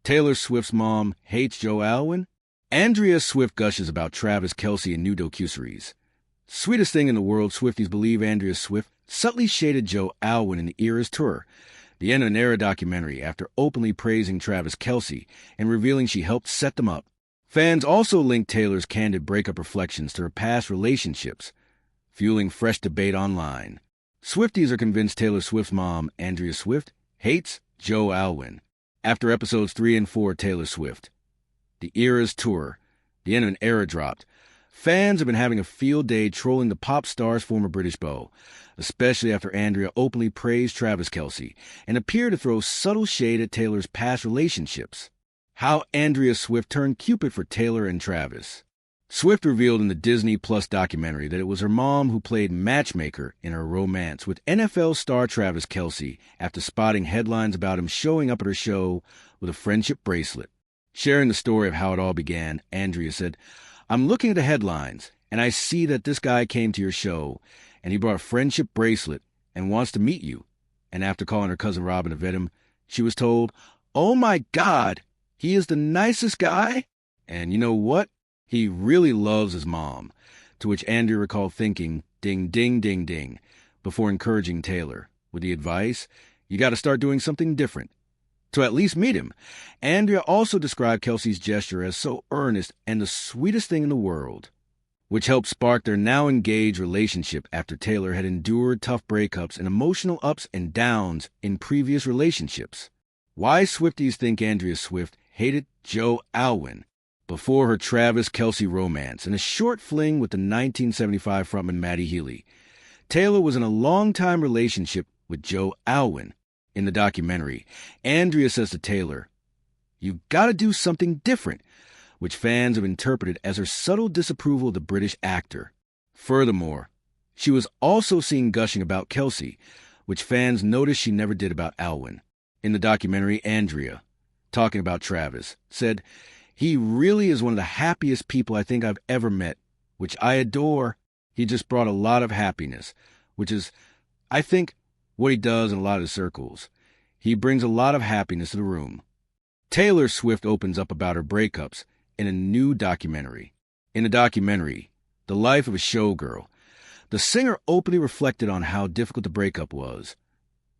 Taylor Swift's mom hates Joe Alwyn. Andrea Swift gushes about Travis Kelce in new docuseries. Sweetest thing in the world, Swifties believe Andrea Swift subtly shaded Joe Alwyn in the Eras tour, the end of an era documentary, after openly praising Travis Kelce and revealing she helped set them up. Fans also linked Taylor's candid breakup reflections to her past relationships, fueling fresh debate online. Swifties are convinced Taylor Swift's mom, Andrea Swift, hates Joe Alwyn. After episodes 3 and 4, Taylor Swift, the Eras tour, the end of an era dropped. Fans have been having a field day trolling the pop star's former British beau, especially after Andrea openly praised Travis Kelce and appeared to throw subtle shade at Taylor's past relationships. How Andrea Swift turned Cupid for Taylor and Travis. Swift revealed in the Disney Plus documentary that it was her mom who played matchmaker in her romance with NFL star Travis Kelce after spotting headlines about him showing up at her show with a friendship bracelet. Sharing the story of how it all began, Andrea said, "I'm looking at the headlines, and I see that this guy came to your show, and he brought a friendship bracelet and wants to meet you." And after calling her cousin Robin to vet him, she was told, "Oh my God, he is the nicest guy. And you know what? He really loves his mom." To which Andrea recalled thinking, ding, ding, ding, ding, before encouraging Taylor with the advice, "You got to start doing something different to at least meet him." Andrea also described Kelce's gesture as so earnest and the sweetest thing in the world, which helped spark their now engaged relationship after Taylor had endured tough breakups and emotional ups and downs in previous relationships. Why Swifties think Andrea Swift hated Joe Alwyn before her Travis Kelce romance and a short fling with the 1975 frontman Matty Healy. Taylor was in a long-time relationship with Joe Alwyn. In the documentary, Andrea says to Taylor, "You've got to do something different," which fans have interpreted as her subtle disapproval of the British actor. Furthermore, she was also seen gushing about Kelce, which fans noticed she never did about Alwyn. In the documentary, Andrea, talking about Travis, said, "He really is one of the happiest people I think I've ever met, which I adore. He just brought a lot of happiness, which is, I think, what he does in a lot of circles. He brings a lot of happiness to the room." Taylor Swift opens up about her breakups in a new documentary. In the documentary, The Life of a Showgirl, the singer openly reflected on how difficult the breakup was,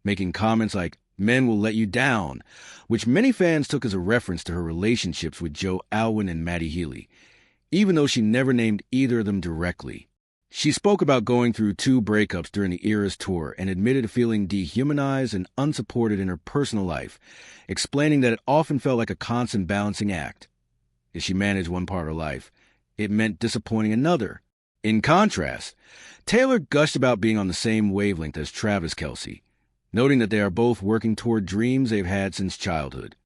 making comments like, "Men will let you down," which many fans took as a reference to her relationships with Joe Alwyn and Matty Healy, even though she never named either of them directly. She spoke about going through 2 breakups during the Eras tour and admitted to feeling dehumanized and unsupported in her personal life, explaining that it often felt like a constant balancing act. As she managed one part of her life, it meant disappointing another. In contrast, Taylor gushed about being on the same wavelength as Travis Kelce, noting that they are both working toward dreams they've had since childhood.